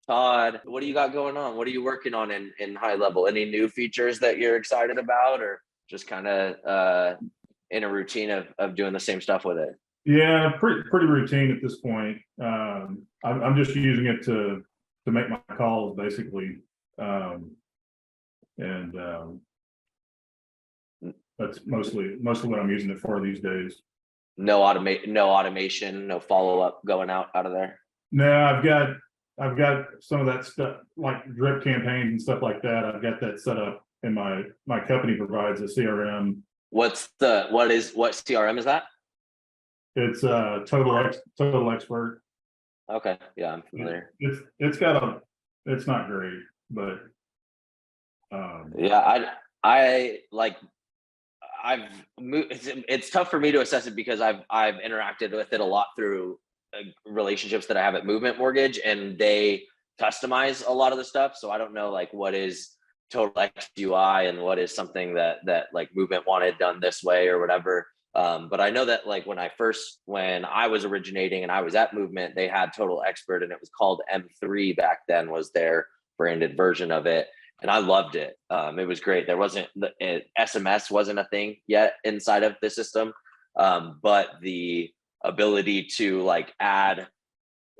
Todd, what do you got going on? What are you working on in high level? Any new features that you're excited about, or just kind of in a routine of doing the same stuff with it? Yeah, pretty routine at this point. I'm just using it to make my calls basically, and that's mostly what I'm using it for these days. No automation, no follow up going out of there. No, I've got some of that stuff like drip campaigns and stuff like that. I've got that set up, and my company provides a CRM. What CRM is that? It's Total Expert. Okay, yeah, I'm familiar. It's not great, but Yeah, I like I've moved. It's tough for me to assess it because I've interacted with it a lot through relationships that I have at Movement Mortgage, and they customize a lot of the stuff. So I don't know like what is Total X UI and what is something that like Movement wanted done this way or whatever. But I know that like when I was originating and I was at Movement, they had Total Expert, and it was called M3 back then, was their branded version of it, and I loved it. It was great. There wasn't SMS wasn't a thing yet inside of the system, but the ability to like add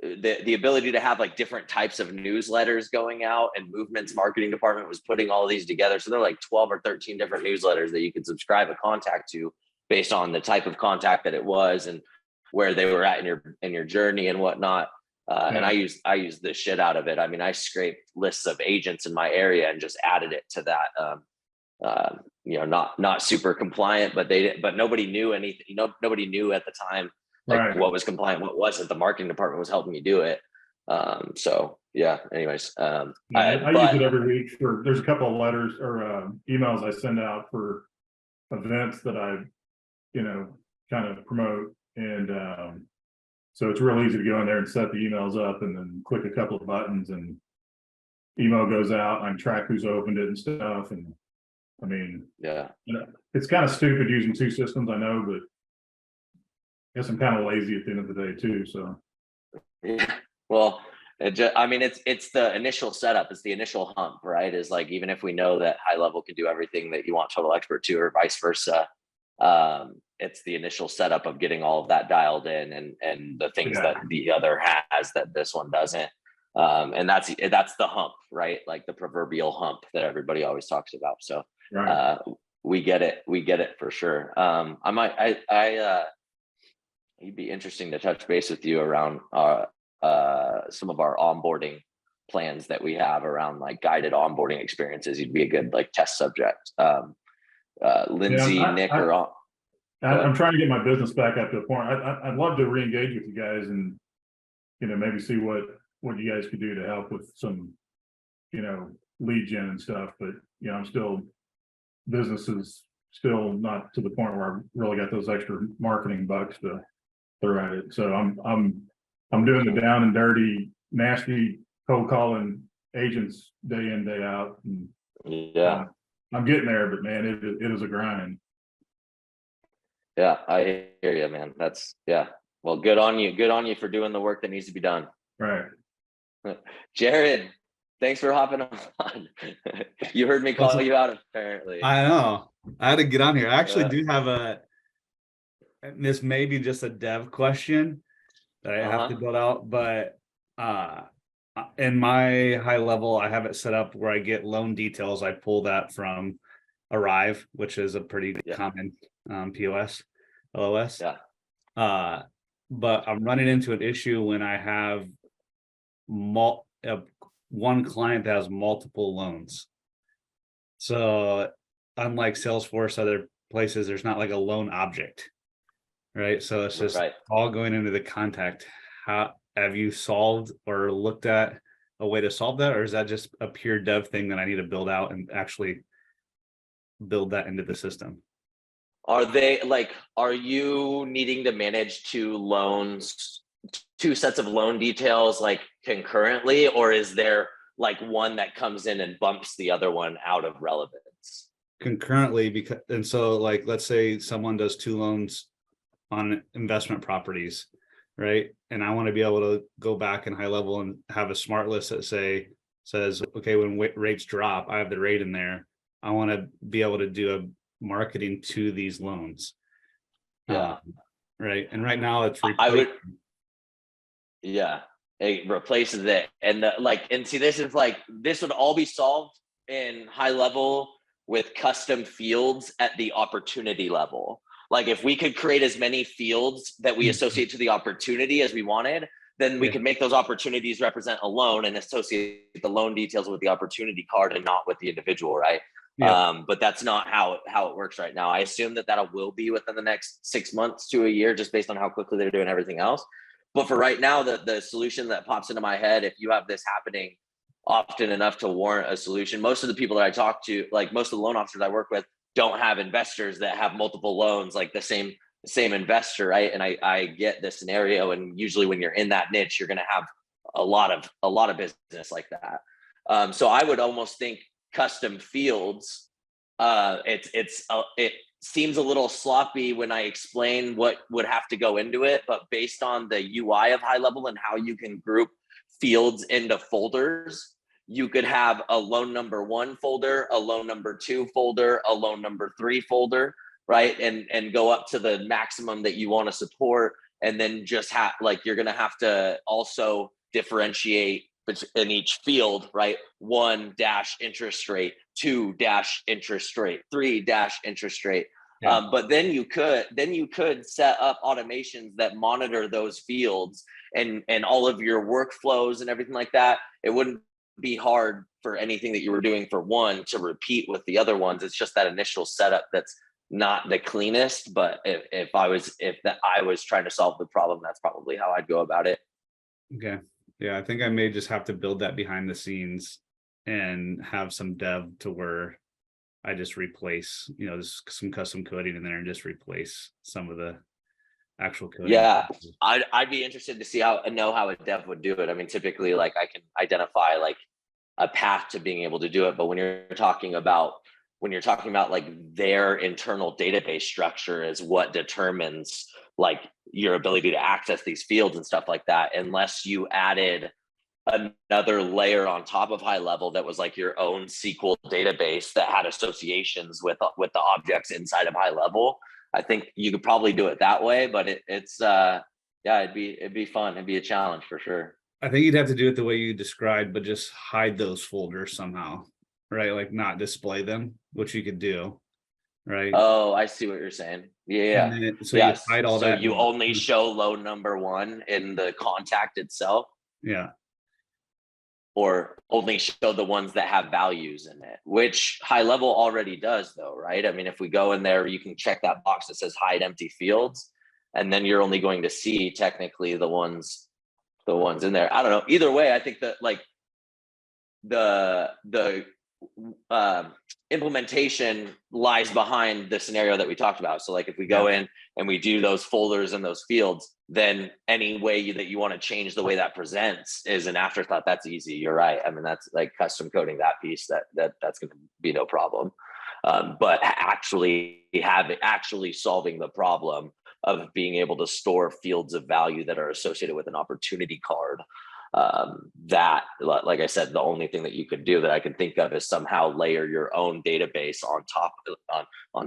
the ability to have like different types of newsletters going out, and Movement's marketing department was putting all these together. So there are like 12 or 13 different newsletters that you could subscribe a contact to based on the type of contact that it was and where they were at in your journey and whatnot. And I used the shit out of it. I mean, I scraped lists of agents in my area and just added it to that. Not super compliant, but nobody knew anything. Nobody knew at the time like right. what was compliant, what wasn't. The marketing department was helping me do it. So yeah. Anyways, I use it every week there's a couple of letters or emails I send out for events that I kind of promote, and so it's real easy to go in there and set the emails up and then click a couple of buttons and email goes out. I can track who's opened it and stuff. And I mean, yeah, it's kind of stupid using two systems, I know, but I guess I'm kind of lazy at the end of the day too. So yeah. Well, it's the initial setup. It's the initial hump, right? Is like, even if we know that high level can do everything that you want Total Expert to, or vice versa, it's the initial setup of getting all of that dialed in, and the things that the other has that this one doesn't. And that's the hump, right? Like the proverbial hump that everybody always talks about. So right. we get it for sure. It'd be interesting to touch base with you around some of our onboarding plans that we have around like guided onboarding experiences. You'd be a good like test subject. Lindsay, Nick, I'm trying to get my business back up to a point. I'd love to re-engage with you guys and maybe see what you guys could do to help with some lead gen and stuff. But I'm still, business is still not to the point where I really got those extra marketing bucks to throw at it. So I'm doing the down and dirty, nasty cold calling agents day in, day out. And yeah, I'm getting there, but man, it is a grind. Yeah, I hear you, man. Well, good on you for doing the work that needs to be done. Right. Jared, thanks for hopping on. You heard me call you out, apparently. I know. I had to get on here. I actually do have this may be just a dev question that I have to build out, but in my high level, I have it set up where I get loan details. I pull that from Arrive, which is a pretty common POS, LOS. Yeah. But I'm running into an issue when I have one client that has multiple loans. So unlike Salesforce, other places, there's not like a loan object, right? So it's just all going into the contact. How have you solved or looked at a way to solve that, or is that just a pure dev thing that I need to build out and actually build that into the system? Are you needing to manage two sets of loan details like concurrently, or is there like one that comes in and bumps the other one out of relevance? Concurrently, so like, let's say someone does two loans on investment properties. right? And I want to be able to go back in high level and have a smart list that says, okay, when rates drop, I have the rate in there. I want to be able to do a marketing to these loans. Yeah. Right. And right now it's I would, yeah, it replaces it. And and see, this is like, this would all be solved in high level with custom fields at the opportunity level. Like if we could create as many fields that we associate to the opportunity as we wanted, then we could make those opportunities represent a loan and associate the loan details with the opportunity card and not with the individual, right? But that's not how it works right now. I assume that will be within the next 6 months to a year, just based on how quickly they're doing everything else. But for right now, the solution that pops into my head, if you have this happening often enough to warrant a solution, most of the people that I talk to, like most of the loan officers I work with, don't have investors that have multiple loans, like the same investor, right? And I get this scenario, and usually when you're in that niche, you're going to have a lot of business like that. So I would almost think custom fields. It seems a little sloppy when I explain what would have to go into it, but based on the UI of high level and how you can group fields into folders, you could have a loan number 1 folder, a loan number 2 folder, a loan number 3 folder, right? And go up to the maximum that you want to support. And then just have, like, you're going to have to also differentiate in each field, right? 1 dash interest rate, 2 dash interest rate, 3 dash interest rate. Yeah. But then you could set up automations that monitor those fields and all of your workflows and everything like that. It wouldn't be hard for anything that you were doing for one to repeat with the other ones. It's just that initial setup that's not the cleanest. But if I was trying to solve the problem, that's probably how I'd go about it. Okay. Yeah, I think I may just have to build that behind the scenes and have some dev to where I just replace, just some custom coding in there and just replace some of the actual coding. Yeah, I'd be interested to see how a dev would do it. I mean, typically, like, I can identify like a path to being able to do it, but when you're talking about like their internal database structure is what determines like your ability to access these fields and stuff like that, unless you added another layer on top of high level that was like your own SQL database that had associations with the objects inside of high level. I think you could probably do it that way, but it'd be fun. It'd be a challenge for sure. I think you'd have to do it the way you described, but just hide those folders somehow, right? Like not display them, which you could do, right? Oh, I see what you're saying. Yeah. Then, so you hide all that. So you only show loan number 1 in the contact itself. Yeah. Or only show the ones that have values in it, which high level already does though, right? I mean, if we go in there, you can check that box that says hide empty fields, and then you're only going to see technically the ones in there. I don't know. Either way, I think that like the implementation lies behind the scenario that we talked about. So like if we go in and we do those folders and those fields, then any way that you want to change the way that presents is an afterthought. That's easy. You're right. I mean, that's like custom coding that piece that's going to be no problem. But actually solving the problem of being able to store fields of value that are associated with an opportunity card, that, like I said, the only thing that you could do that I can think of is somehow layer your own database on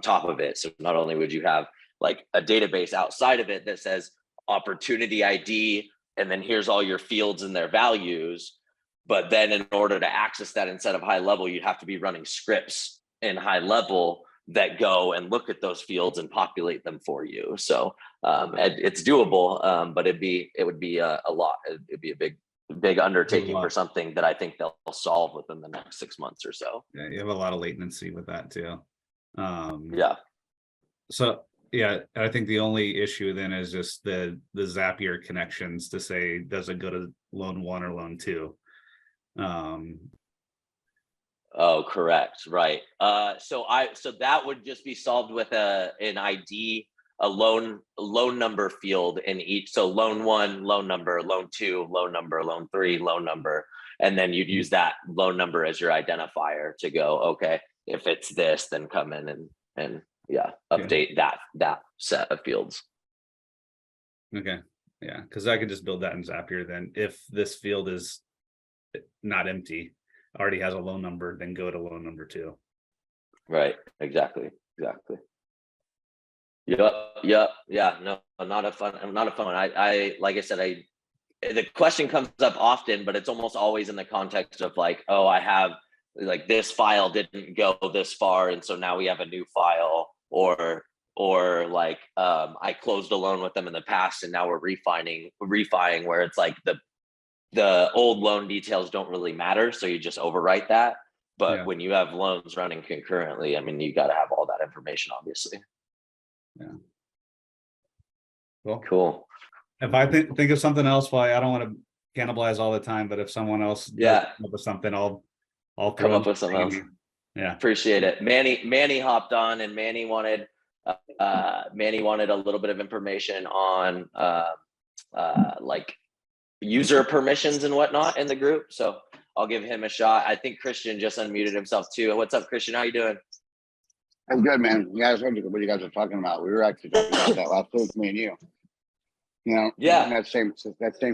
top of it. So not only would you have like a database outside of it that says opportunity ID, and then here's all your fields and their values, but then in order to access that inside of high level, you'd have to be running scripts in high level that go and look at those fields and populate them for you. So it's doable, but it would be a lot. It'd be a big undertaking for something that I think they'll solve within the next 6 months or so. Yeah, you have a lot of latency with that too. Yeah. So yeah, I think the only issue then is just the Zapier connections to say, does it go to loan 1 or loan 2? Oh, correct. Right. So that would just be solved with an ID, a loan number field in each. So loan 1, loan number, loan 2, loan number, loan 3, loan number. And then you'd use that loan number as your identifier to go, okay, if it's this, then come in and update that set of fields. Okay. Yeah, because I could just build that in Zapier then. If this field is not empty, already has a loan number, then go to loan number 2. Right. Exactly. Yep. Yeah. No, not a fun one. I like I said, the question comes up often, but it's almost always in the context of like, oh, I have like this file didn't go this far, and so now we have a new file, or like I closed a loan with them in the past and now we're refining where it's like the old loan details don't really matter, so you just overwrite that. But Yeah. when you have loans running concurrently, I mean, you got to have all that information, obviously. Yeah. Well, Cool. if I think of something else, why I don't want to cannibalize all the time, but if someone else does come up with something, I'll Come throw up with something else. Yeah. Appreciate it. Manny hopped on, and Manny wanted a little bit of information on like user permissions and whatnot in the group. So I'll give him a shot. I think Christian just unmuted himself too. What's up, Christian? How you doing? I'm good, man. You guys heard what you guys are talking about. We were actually talking about that last week, me and you. You know, Yeah. in that same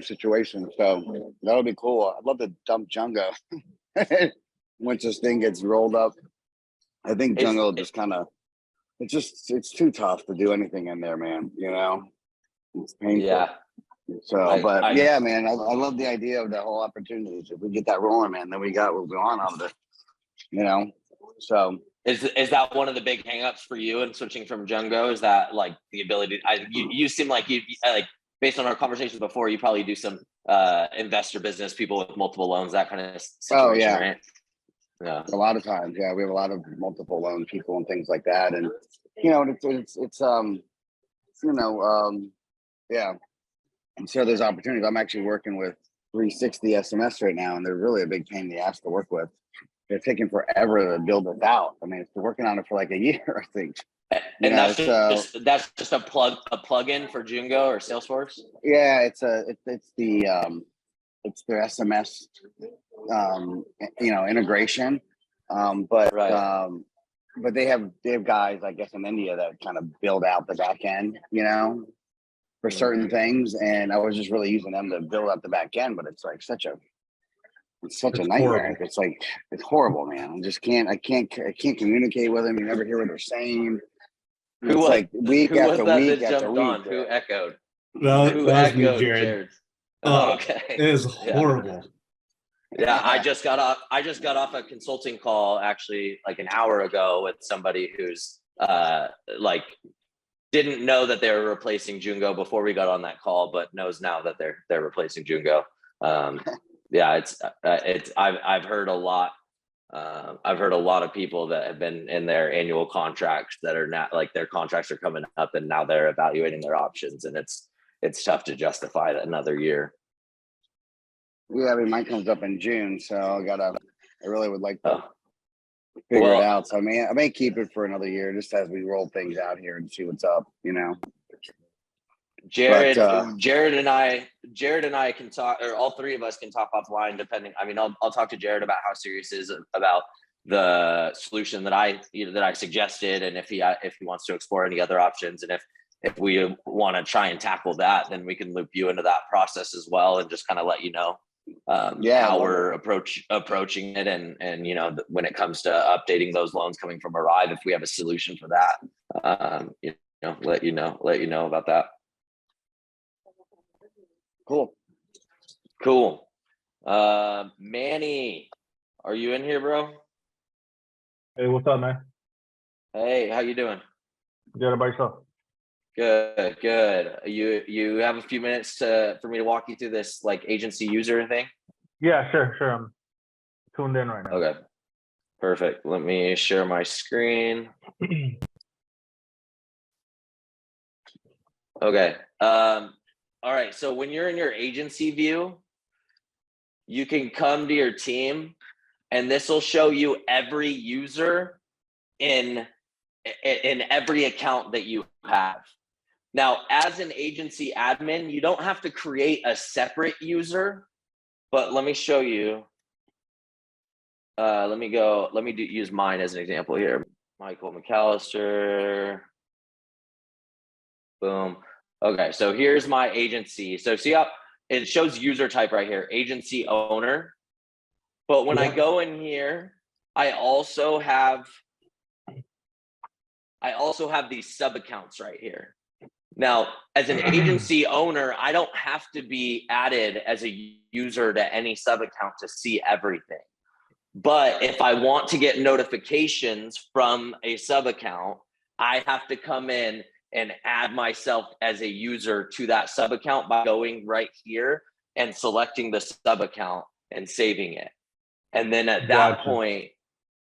situation. So that'll be cool. I'd love to dump Django once this thing gets rolled up. I think Django will just kind of. It's too tough to do anything in there, man. You know, it's painful. Yeah. So, yeah, man, I love the idea of the whole opportunities. If we get that rolling, man, then we got what we want out of it. You know, so. Is that one of the big hangups for you in switching from Django? Is that like the ability? You seem like you like, based on our conversations before, you probably do some investor business, people with multiple loans, that kind of situation. Oh yeah, right? Yeah. A lot of times, yeah, we have a lot of multiple loan people and things like that, and you know, it's yeah. And so there's opportunities. I'm actually working with 360 SMS right now, and they're really a big pain in the ass to work with. They're taking forever to build it out. I mean, it's working on it for like a year, I think. And that's just a plug-in for Jungo or Salesforce. Yeah, it's their SMS integration. But they have guys, I guess, in India that kind of build out the back end, for certain things. And I was just really using them to build out the back end, but it's like such a nightmare. Horrible. It's like, it's horrible, man. I can't communicate with them. You never hear what they're saying. It's like week after week after week. Who echoed? That was me, Jared. Jared. Oh, okay. It is horrible. Yeah, I just got off a consulting call actually like an hour ago with somebody who's like didn't know that they were replacing Jungo before we got on that call, but knows now that they're replacing Jungo. Yeah, I've heard a lot. I've heard a lot of people that have been in their annual contracts that are not, like, their contracts are coming up and now they're evaluating their options, and it's tough to justify another year. Yeah, I mean, mine comes up in June, so I really would like to figure it out. So I may keep it for another year, just as we roll things out here and see what's up, Jared and I can talk, or all three of us can talk offline, depending. I mean, I'll talk to Jared about how serious he is about the solution that I suggested, and if he wants to explore any other options, and if we want to try and tackle that, then we can loop you into that process as well, and just kind of let you know how we're approaching it, and when it comes to updating those loans coming from Arrive, if we have a solution for that, let you know about that. Cool. Manny, are you in here, bro? Hey, what's up, man? Hey, how you doing? Good, about yourself? Good. You have a few minutes for me to walk you through this like agency user thing? Yeah, sure. I'm tuned in right now. Okay, perfect. Let me share my screen. Okay. All right. So when you're in your agency view, you can come to your team, and this will show you every user in every account that you have. Now, as an agency admin, you don't have to create a separate user, but let me show you. Use mine as an example here. Michael McAllister. Boom. Okay, so here's my agency. So see how it shows user type right here, agency owner. But when I Yeah. go in here, I also have these sub accounts right here. Now, as an agency owner, I don't have to be added as a user to any sub account to see everything. But if I want to get notifications from a sub account, I have to come in and add myself as a user to that sub account by going right here and selecting the sub account and saving it. And then at that Gotcha. point,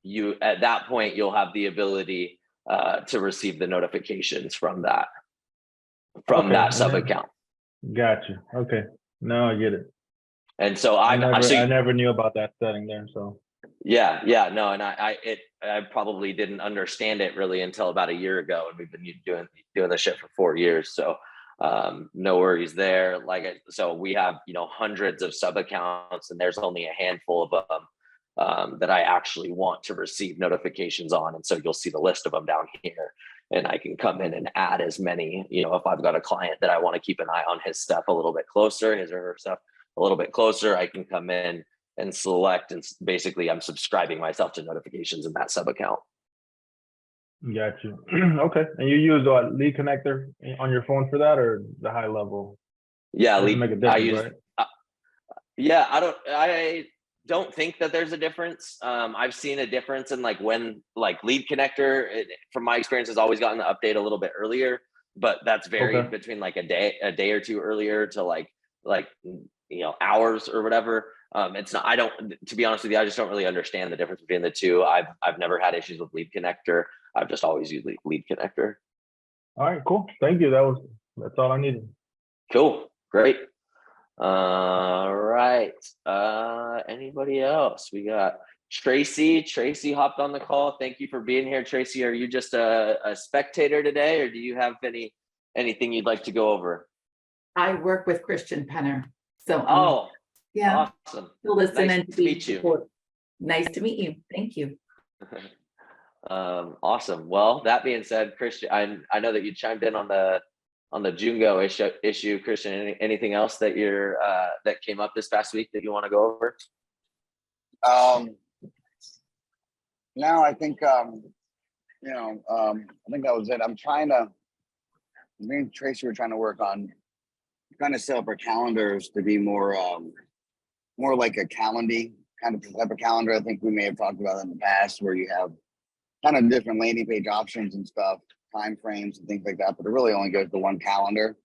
you'll have the ability to receive the notifications from that Okay, and sub then- account. Gotcha. Okay. Now I get it. And so I I never knew about that setting there. So yeah, no, and I probably didn't understand it really until about a year ago, and we've been doing this shit for 4 years. So no worries there. So we have hundreds of sub accounts, and there's only a handful of them that I actually want to receive notifications on, and so you'll see the list of them down here. And I can come in and add as many, if I've got a client that I want to keep an eye on his stuff a little bit closer, his or her stuff a little bit closer, I can come in and select, and basically I'm subscribing myself to notifications in that sub account. gotcha. Okay. And you use Lead Connector on your phone for that, or the high level? Yeah, Doesn't make a difference, right? Yeah, I don't think that there's a difference. I've seen a difference in when Lead Connector, from my experience, has always gotten the update a little bit earlier, but that's varied Okay. between a day or two earlier to hours or whatever. It's not, to be honest with you, I just don't really understand the difference between the two. I've never had issues with Lead Connector. I've just always used Lead Connector. All right, cool. Thank you. That's all I needed. Cool. Great. All right. Anybody else? We got Tracy. Tracy hopped on the call. Thank you for being here, Tracy. Are you just a spectator today, or do you have anything you'd like to go over? I work with Christian Penner. So Awesome. to listen Nice and to meet you. support. Nice to meet you. Thank you. Awesome. Well, that being said, Christian, I know that you chimed in on the Jungo issue. Christian, anything else that that came up this past week that you want to go over? No, I think I think that was it. Me and Tracy were trying to work on trying to set up our calendars to be more like a calendy kind of type of calendar. I think we may have talked about in the past, where you have kind of different landing page options and stuff, time frames and things like that, but it really only goes to one calendar,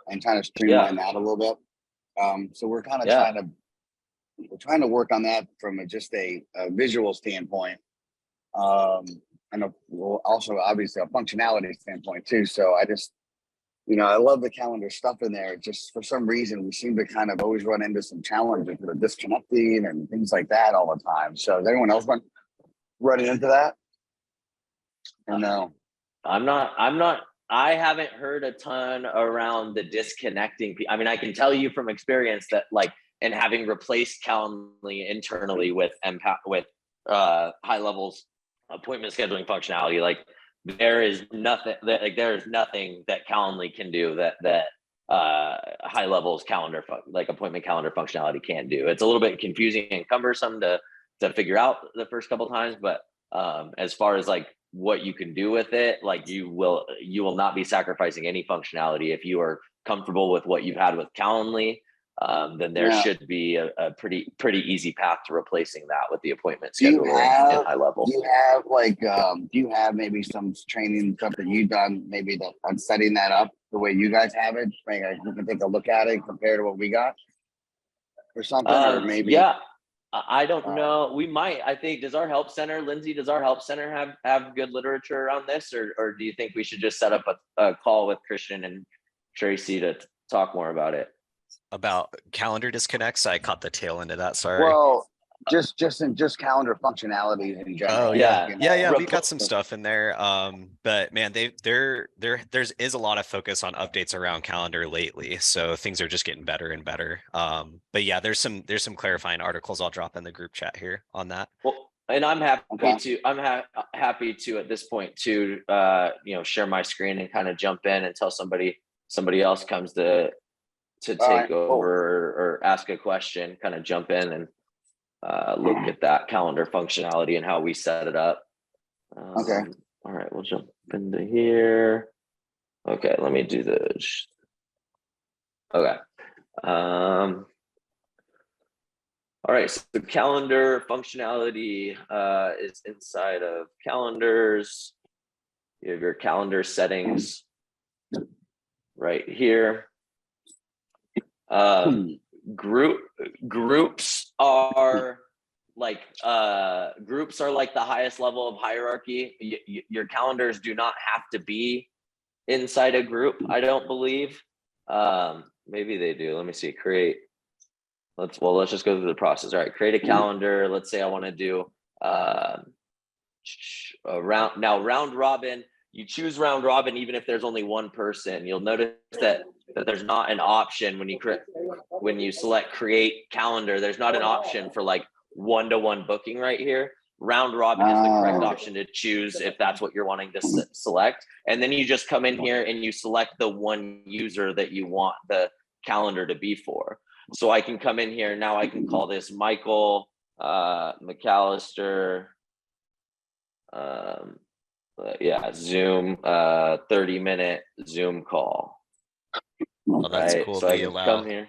and trying to streamline that a little bit. So we're kind of trying to work on that from just a visual standpoint, and also obviously a functionality standpoint too. So I just, I love the calendar stuff in there. Just for some reason, we seem to kind of always run into some challenges with disconnecting and things like that all the time. So is anyone else running into that? Or no? I'm not. I haven't heard a ton around the disconnecting. I mean, I can tell you from experience that and having replaced Calendly internally with high levels appointment scheduling functionality, there is nothing that Calendly can do that high levels calendar appointment calendar functionality can't do. It's a little bit confusing and cumbersome to figure out the first couple of times, but as far as what you can do with it, you will not be sacrificing any functionality. If you are comfortable with what you've had with Calendly, then there should be a pretty easy path to replacing that with the appointment scheduling in high level. Do you have maybe some training stuff that you've done maybe on setting that up the way you guys have it? Maybe we can take a look at it compared to what we got or something, or maybe. Yeah, I don't know. We might. I think does our help center, Lindsay? Does our help center have good literature around this, or do you think we should just set up a call with Christian and Tracy to talk more about it? About calendar disconnects, I caught the tail end of that. Sorry. Well, just calendar functionality in general. Oh yeah. We got some stuff in there. But man, there's a lot of focus on updates around calendar lately, so things are just getting better and better. But yeah, there's some clarifying articles I'll drop in the group chat here on that. Well, and I'm happy to at this point to share my screen and kind of jump in and tell somebody somebody else comes to All right, take cool. over or ask a question, kind of jump in and look at that calendar functionality and how we set it up. Okay. All right, we'll jump into here. Okay, let me do this. Okay. All right, so the calendar functionality is inside of calendars. You have your calendar settings right here. Groups are like the highest level of hierarchy. Your calendars do not have to be inside a group, I don't believe. Maybe they do. Let me see. Create. Let's just go through the process. All right, create a calendar. Let's say I want to do round robin. You choose round robin even if there's only one person. You'll notice that there's not an option when you select create calendar. There's not an option for like one-to-one booking right here. Round robin is the correct option to choose if that's what you're wanting to select. And then you just come in here and you select the one user that you want the calendar to be for. So I can come in here now. I can call this Michael McAllister. Zoom 30-minute Zoom call. Oh, that's Right, cool. so I They can come here.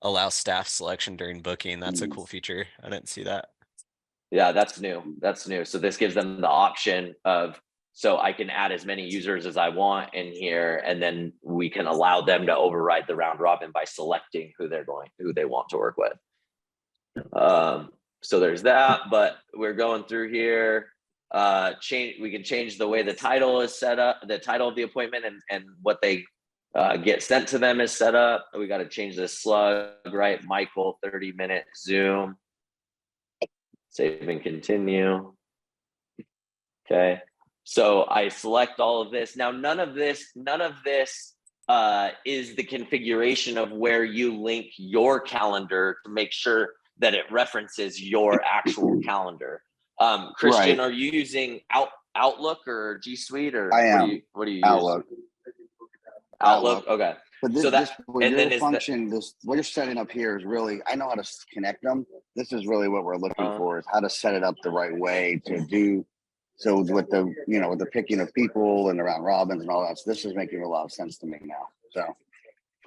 allow staff selection during booking. That's a cool feature. I didn't see that. Yeah, that's new. So this gives them the option of, so I can add as many users as I want in here, and then we can allow them to override the round robin by selecting who they want to work with. So there's that, but we're going through here. We can change the way the title is set up, the title of the appointment and what they get sent to them is set up. We got to change this slug, right? Michael 30-minute Zoom. Save and continue. Okay. So I select all of this. Now, none of this is the configuration of where you link your calendar to make sure that it references your actual calendar. Christian, Right. Are you using Outlook or G Suite or I am. what do you Outlook. use? Outlook. Okay. But this, So that- what and then your is the- function, what you're setting up here is really, I know how to connect them. This is really what we're looking for, is how to set it up the right way to do. So with the, with the picking of people and around robins and all that, so this is making a lot of sense to me now. So.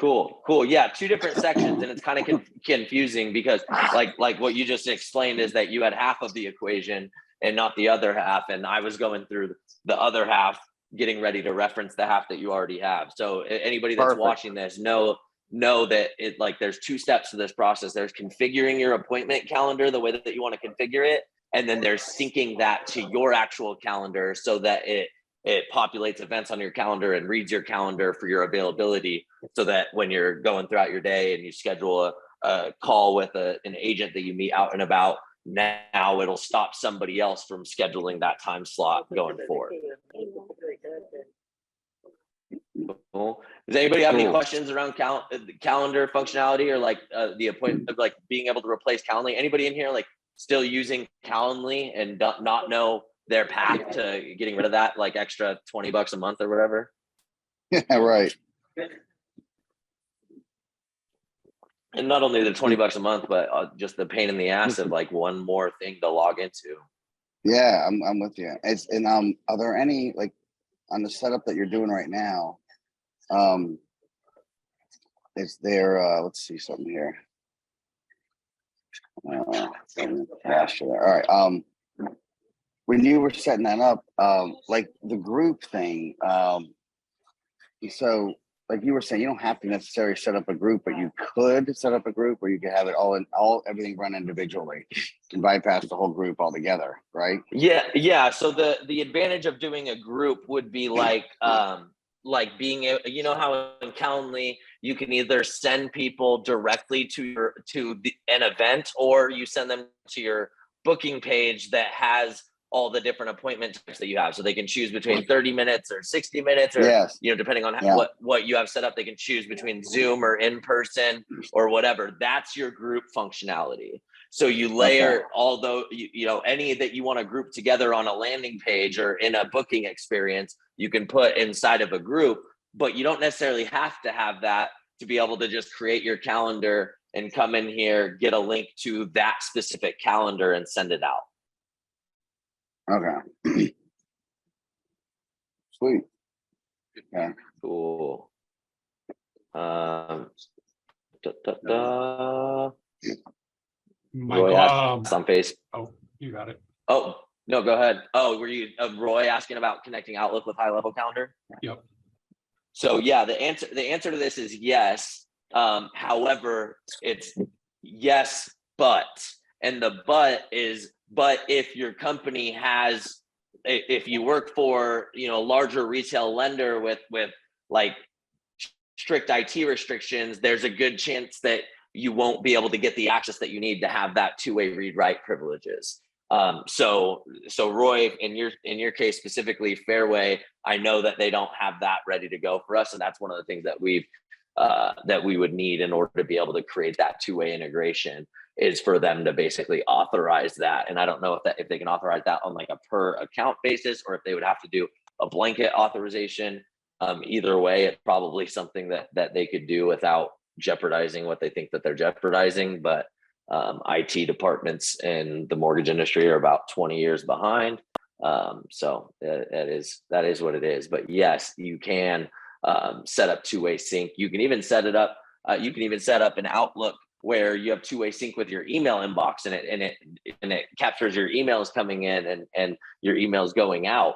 Cool. Yeah, two different sections, and it's kind of confusing because like what you just explained is that you had half of the equation and not the other half, and I was going through the other half, getting ready to reference the half that you already have. So anybody that's watching this know that it, like, there's two steps to this process. There's configuring your appointment calendar the way that you want to configure it, and then there's syncing that to your actual calendar so that it populates events on your calendar and reads your calendar for your availability, so that when you're going throughout your day and you schedule a call with an agent that you meet out and about, now it'll stop somebody else from scheduling that time slot going forward. Cool. Does anybody have any questions around calendar functionality or like the appointment, like being able to replace Calendly? Anybody in here like still using Calendly and not know their path to getting rid of that, like extra $20 a month or whatever? Yeah, right. And not only the $20 a month, but just the pain in the ass of like one more thing to log into. Yeah, I'm with you. Are there any, like, on the setup that you're doing right now, is there, let's see something here. All right. When you were setting that up, like the group thing, so like you were saying, you don't have to necessarily set up a group, but you could set up a group where you could have it everything run individually and bypass the whole group altogether, right? Yeah. So the advantage of doing a group would be like being, how in Calendly you can either send people directly to an event, or you send them to your booking page that has all the different appointment types that you have. So they can choose between 30 minutes or 60 minutes, or, yes, depending on what you have set up, they can choose between Zoom or in person or whatever. That's your group functionality. So you layer any that you want to group together on a landing page or in a booking experience, you can put inside of a group. but you don't necessarily have to have that to be able to just create your calendar and come in here, get a link to that specific calendar and send it out. Okay. Sweet. Yeah. Cool. Da, da, da. Roy Michael, asked on face. oh, you got it. Oh, no, go ahead. Oh, were you Roy asking about connecting Outlook with High Level Calendar? Yep. So yeah, the answer to this is yes. However, it's yes, but, and the but is, but if your company has, if you work for, you know, a larger retail lender with like strict IT restrictions, there's a good chance that you won't be able to get the access that you need to have that two-way read-write privileges. So Roy, in your case specifically, Fairway, I know that they don't have that ready to go for us, and that's one of the things that we would need in order to be able to create that two-way integration, is for them to basically authorize that. And I don't know if they can authorize that on like a per account basis, or if they would have to do a blanket authorization. Either way, it's probably something that they could do without jeopardizing what they think that they're jeopardizing. But IT departments in the mortgage industry are about 20 years behind. So that is what it is. But yes, you can set up two-way sync. You can even set it up. You can even set up an Outlook where you have two-way sync with your email inbox, and it captures your emails coming in and your emails going out.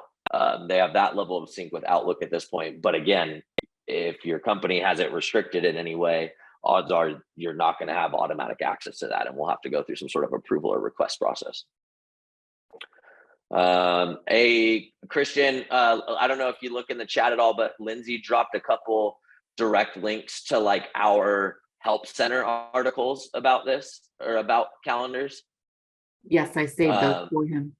They have that level of sync with Outlook at this point. But again, if your company has it restricted in any way, odds are you're not going to have automatic access to that, and we'll have to go through some sort of approval or request process. Christian, I don't know if you look in the chat at all, but Lindsay dropped a couple direct links to like our help center articles about this, or about calendars. Yes, I saved those for him.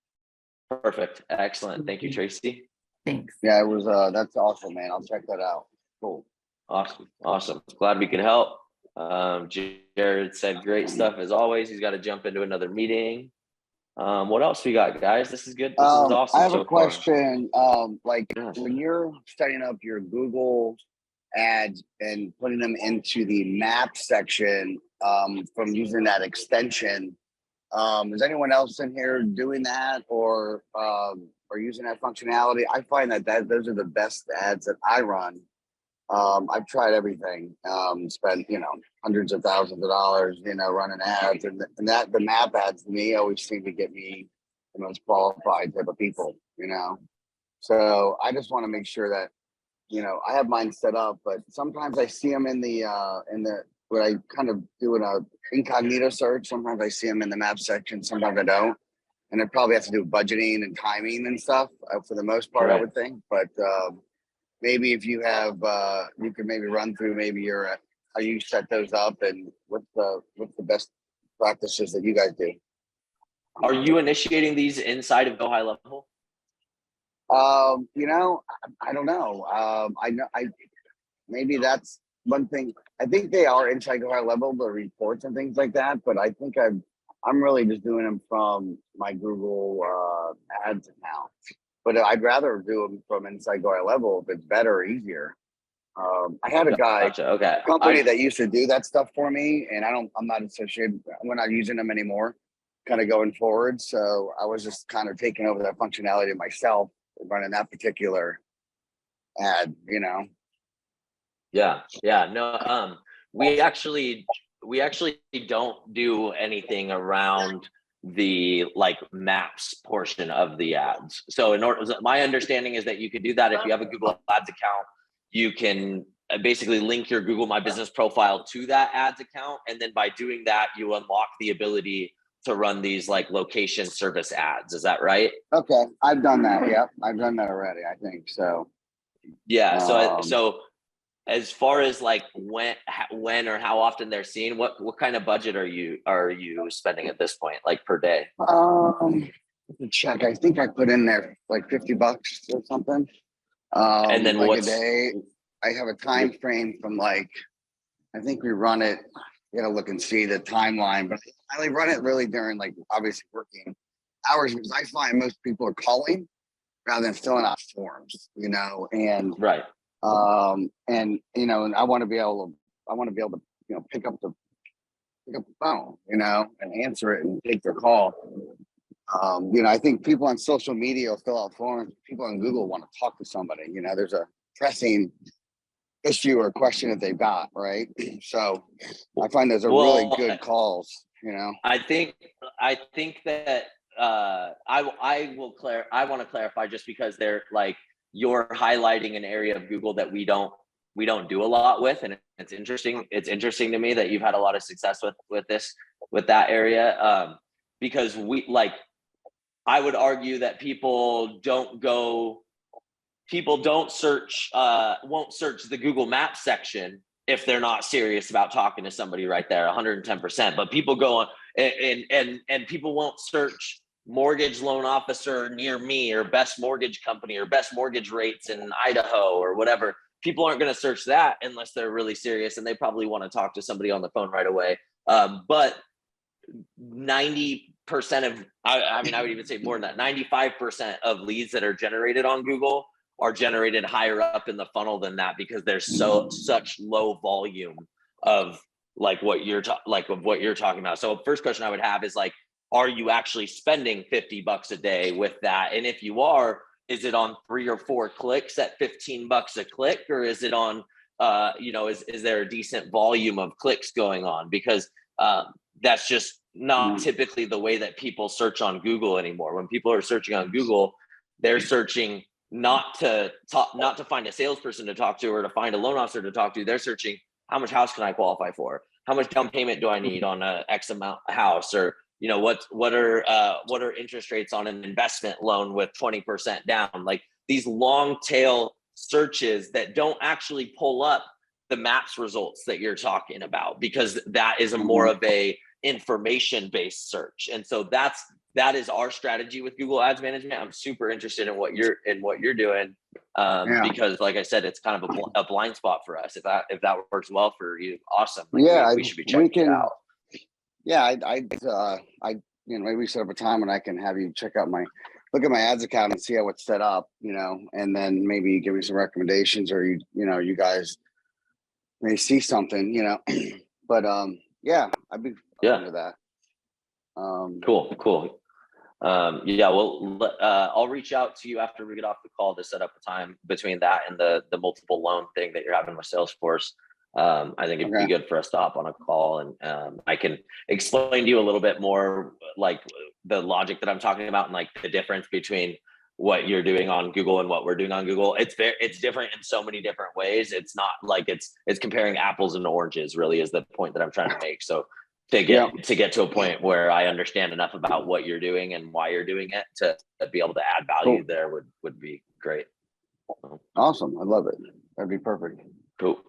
Perfect. Excellent. Thank you, Tracy. Thanks. Yeah, it was that's awesome, man. I'll check that out. Cool. Awesome. Glad we could help. Jared said great stuff as always. He's got to jump into another meeting. What else we got, guys? This is good. This is awesome. I have so a question. Like Yes. when you're setting up your Google ads and putting them into the map section, from using that extension, is anyone else in here doing that, or using that functionality? I find that those are the best ads that I run. I've tried everything, spent, hundreds of thousands of dollars, running ads, and that the map ads to me always seem to get me the most qualified type of people, So I just want to make sure that, I have mine set up, but sometimes I see them in the when I kind of do an incognito search. Sometimes I see them in the map section, sometimes I don't. And it probably has to do with budgeting and timing and stuff, for the most part, I Right. would think. But maybe if you have, you could maybe run through maybe your how you set those up, and what's the best practices that you guys do. Are you initiating these inside of Go High Level? I don't know. I maybe that's one thing. I think they are inside Go High Level, the reports and things like that. But I think I'm really just doing them from my Google Ads account. But I'd rather do them from inside Go High Level if it's better or easier. I had a guy, Gotcha. Okay. company that used to do that stuff for me, and I'm not associated. We're not using them anymore, kind of going forward. So I was just kind of taking over that functionality myself, running that particular ad. Yeah. No. We actually don't do anything around the like maps portion of the ads. So my understanding is that you could do that if you have a Google Ads account. You can basically link your Google My Business profile to that ads account, and then by doing that, you unlock the ability to run these like location service ads. Is that right? Okay, I've done that. Yep, I've done that already. I think so. Yeah. So as far as like when or how often they're seen, what kind of budget are you spending at this point, like per day? Check. I think I put in there like $50 or something. And then like a day. I have a time frame from like, I think we run it. You gotta look and see the timeline, but I run it really during like obviously working hours, because I find most people are calling rather than filling out forms, and Right. And and I want to be able to, pick up the phone, and answer it and take their call. I think people on social media will fill out forms. People on Google want to talk to somebody. There's a pressing issue or question that they've got, right? So I find those are really good calls. I think that I want to clarify, just because they're like, you're highlighting an area of Google that we don't do a lot with, and it's interesting to me that you've had a lot of success with that area, because I would argue that people won't search the Google Maps section if they're not serious about talking to somebody right there, 110%. But people go on and people won't search mortgage loan officer near me, or best mortgage company, or best mortgage rates in Idaho, or whatever. People aren't going to search that unless they're really serious, and they probably want to talk to somebody on the phone right away. But 90% of, I would even say more than that, 95% of leads that are generated on Google are generated higher up in the funnel than that, because there's such low volume of what you're talking about. So first question I would have is are you actually spending $50 a day with that? And if you are, is it on 3 or 4 clicks at $15 a click, or is it on is there a decent volume of clicks going on? Because that's just not typically the way that people search on Google anymore. When people are searching on Google, they're searching not to find a salesperson to talk to, or to find a loan officer to talk to. They're searching, how much house can I qualify for? How much down payment do I need on a X amount house? Or what are interest rates on an investment loan with 20% down? Like these long tail searches that don't actually pull up the maps results that you're talking about, because that is a more of a information based search. And so that is our strategy with Google Ads Management. I'm super interested in what you're doing, because like I said, it's kind of a blind spot for us. If that works well for you, awesome. We should be checking it out. Yeah, maybe we set up a time when I can have you look at my ads account and see how it's set up, and then maybe give me some recommendations, or you guys may see something, but yeah, I'd be into that. Cool. Well, I'll reach out to you after we get off the call to set up a time between that and the multiple loan thing that you're having with Salesforce. I think it'd be good for us to hop on a call, and I can explain to you a little bit more like the logic that I'm talking about, and the difference between what you're doing on Google and what we're doing on Google. It's different in so many different ways. It's not like it's comparing apples and oranges, really, is the point that I'm trying to make. So to get to a point where I understand enough about what you're doing and why you're doing it to be able to add value there would be great. Awesome. I love it. That'd be perfect. Cool.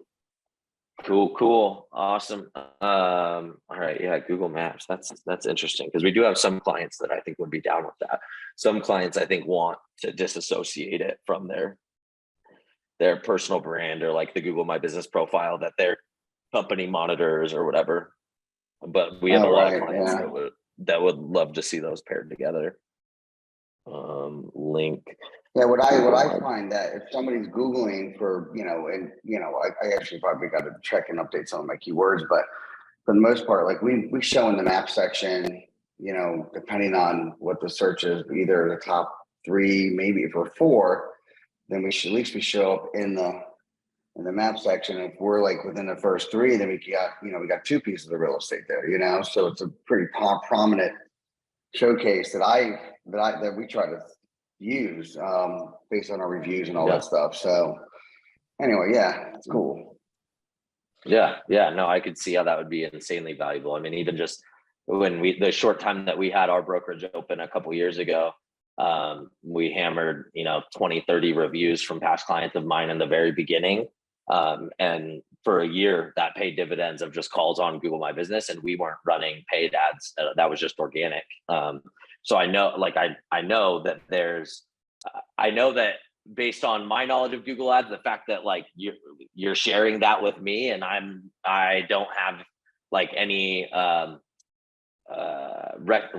Awesome. All right. Yeah. Google Maps. That's interesting, because we do have some clients that I think would be down with that. Some clients I think want to disassociate it from their personal brand, or the Google My Business profile that their company monitors or whatever. But we have a lot of clients that would love to see those paired together. Link. Yeah, what I find that if somebody's Googling for, I actually probably got to check and update some of my keywords, but for the most part, we show in the map section, depending on what the search is, either the top 3, maybe if we're 4, then we should at least show up in the map section. If we're within the first 3, then we got 2 pieces of real estate there, so it's a pretty prominent showcase that we try to use based on our reviews and all that stuff. So anyway, yeah, it's cool. Yeah. No, I could see how that would be insanely valuable. I mean, even just when the short time that we had our brokerage open a couple years ago, we hammered 20, 30 reviews from past clients of mine in the very beginning. And for a year that paid dividends of just calls on Google My Business, and we weren't running paid ads. That was just organic. So I know, I know that based on my knowledge of Google Ads, the fact that you're sharing that with me, and I don't have any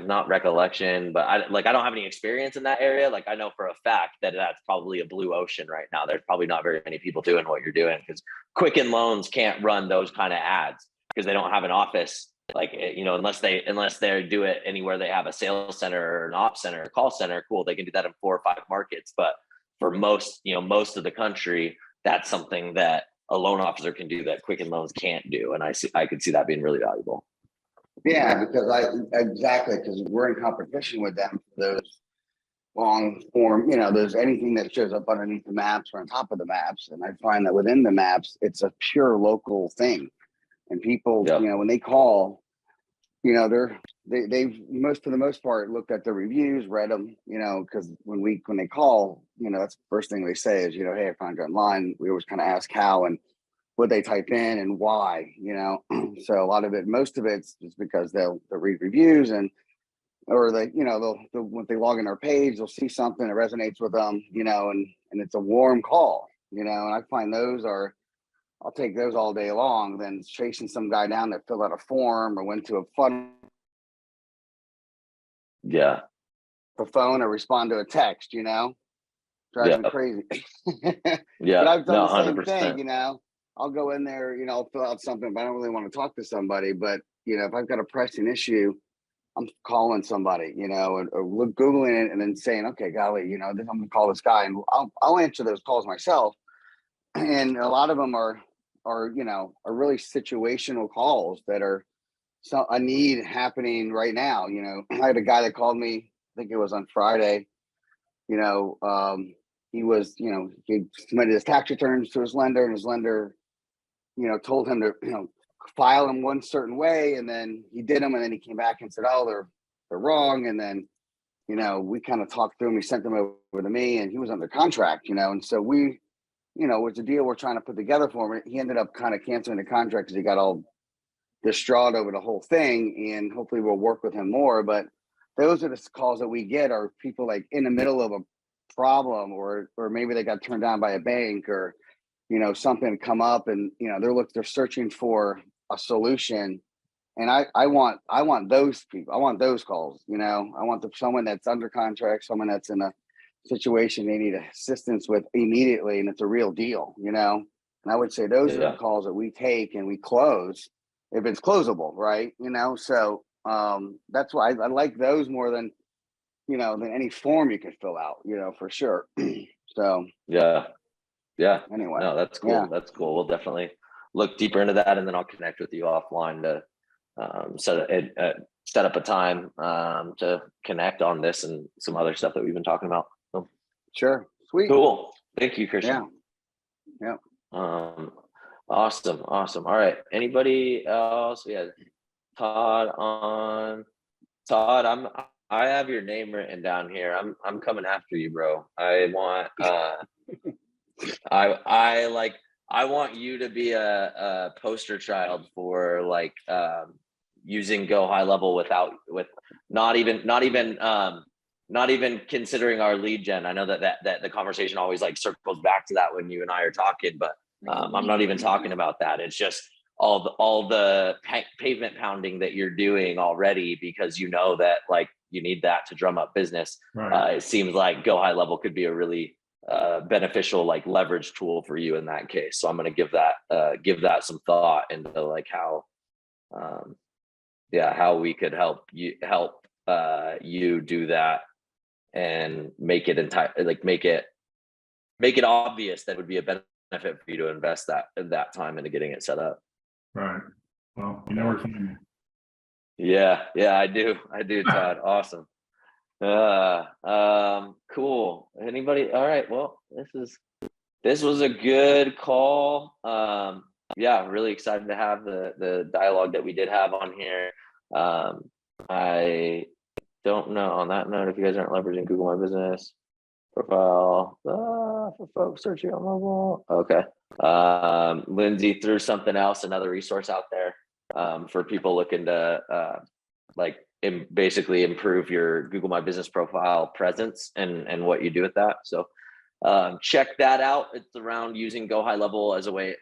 not recollection, but I don't have any experience in that area. Like I know for a fact that that's probably a blue ocean right now. There's probably not very many people doing what you're doing because Quicken Loans can't run those kind of ads because they don't have an office. Like, you know, unless they do it anywhere they have a sales center or an ops center or call center, cool, they can do that in 4 or 5 markets. But for most of the country, that's something that a loan officer can do that Quicken Loans can't do. And I could see that being really valuable. Yeah, because because we're in competition with them for those long form, there's anything that shows up underneath the maps or on top of the maps. And I find that within the maps, it's a pure local thing. And people, when they call, they've for the most part looked at the reviews, read them, because when they call, that's the first thing they say is, hey, I found you online. We always kind of ask how and what they type in and why, so a lot of it, most of it's just because they'll read reviews or when they log in our page, they'll see something that resonates with them, and it's a warm call, and I find I'll take those all day long than chasing some guy down that filled out a form or went to a fun. Yeah. The phone or respond to a text, drives me crazy. Yeah. But I've done the 100%. same thing, I'll go in there, I'll fill out something, but I don't really want to talk to somebody. But, if I've got a pressing issue, I'm calling somebody, or Googling it and then saying, okay, golly, I'm going to call this guy and I'll answer those calls myself. And a lot of them are really situational calls that are a need happening right now. I had a guy that called me, I think it was on Friday, he was, he submitted his tax returns to his lender and his lender, told him to, file them one certain way. And then he did them. And then he came back and said, oh, they're wrong. And then, we kind of talked through him. We sent them over to me and he was under contract, and so we, was a deal we're trying to put together for him. He ended up kind of canceling the contract because he got all distraught over the whole thing. And hopefully we'll work with him more. But those are the calls that we get are people like in the middle of a problem or maybe they got turned down by a bank or, something come up and, they're searching for a solution. And I want those people. I want those calls, I want someone that's under contract, someone that's in a situation they need assistance with immediately and it's a real deal, and I would say those are the calls that we take and we close if it's closable, right? So that's why I like those more than than any form you can fill out, for sure. So anyway, no, that's cool. Yeah. That's cool. We'll definitely look deeper into that and then I'll connect with you offline to set up a time to connect on this and some other stuff that we've been talking about. So, sure. Sweet. cool. Thank you, Christian. Yeah. Awesome. All right. Anybody else? Yeah. Todd, I have your name written down here. I'm coming after you, bro. I want I want you to be a poster child for like using Go High Level with not even considering our lead gen. I know that the conversation always like circles back to that when you and I are talking, but I'm not even talking about that. It's just all the pavement pounding that you're doing already because that like you need that to drum up business. Right. It seems like Go High Level could be a really beneficial like leverage tool for you in that case. So I'm going to give that some thought into like how we could help you do that and make it obvious that it would be a benefit for you to invest that time into getting it set up. Right. Well, where to find me. Yeah, I do, Todd. Awesome. Cool. Anybody? All right. Well, this was a good call. Really excited to have the dialogue that we did have on here. I don't know on that note if you guys aren't leveraging Google My Business profile for folks searching on mobile. Okay. Lindsay threw something else, another resource out there for people looking to basically improve your Google My Business profile presence and what you do with that. So check that out. It's around using Go High Level as a way,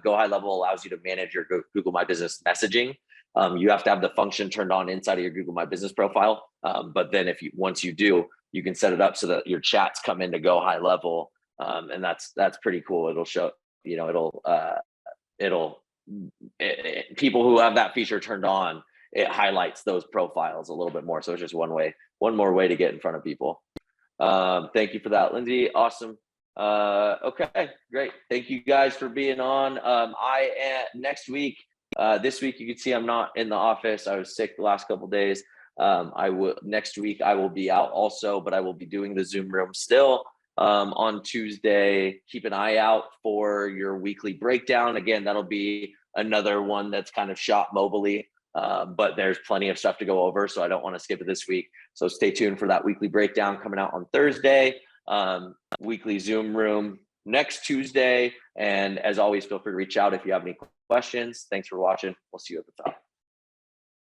Go High Level allows you to manage your Google My Business messaging You have to have the function turned on inside of your Google My Business profile. But then once you do, you can set it up so that your chats come in to go high level. And that's pretty cool. It'll show, people who have that feature turned on, it highlights those profiles a little bit more. So it's just one more way to get in front of people. Thank you for that, Lindsay. Awesome. Okay, great. Thank you guys for being on. Next week, this week, you can see I'm not in the office. I was sick the last couple of days. Next week I will be out also, but I will be doing the Zoom room still. On Tuesday, keep an eye out for your weekly breakdown. Again, that'll be another one that's kind of shot mobilely, but there's plenty of stuff to go over, so I don't want to skip it this week. So stay tuned for that weekly breakdown coming out on Thursday. Weekly Zoom room next Tuesday. And as always, feel free to reach out if you have any questions. Thanks for watching. We'll see you at the top.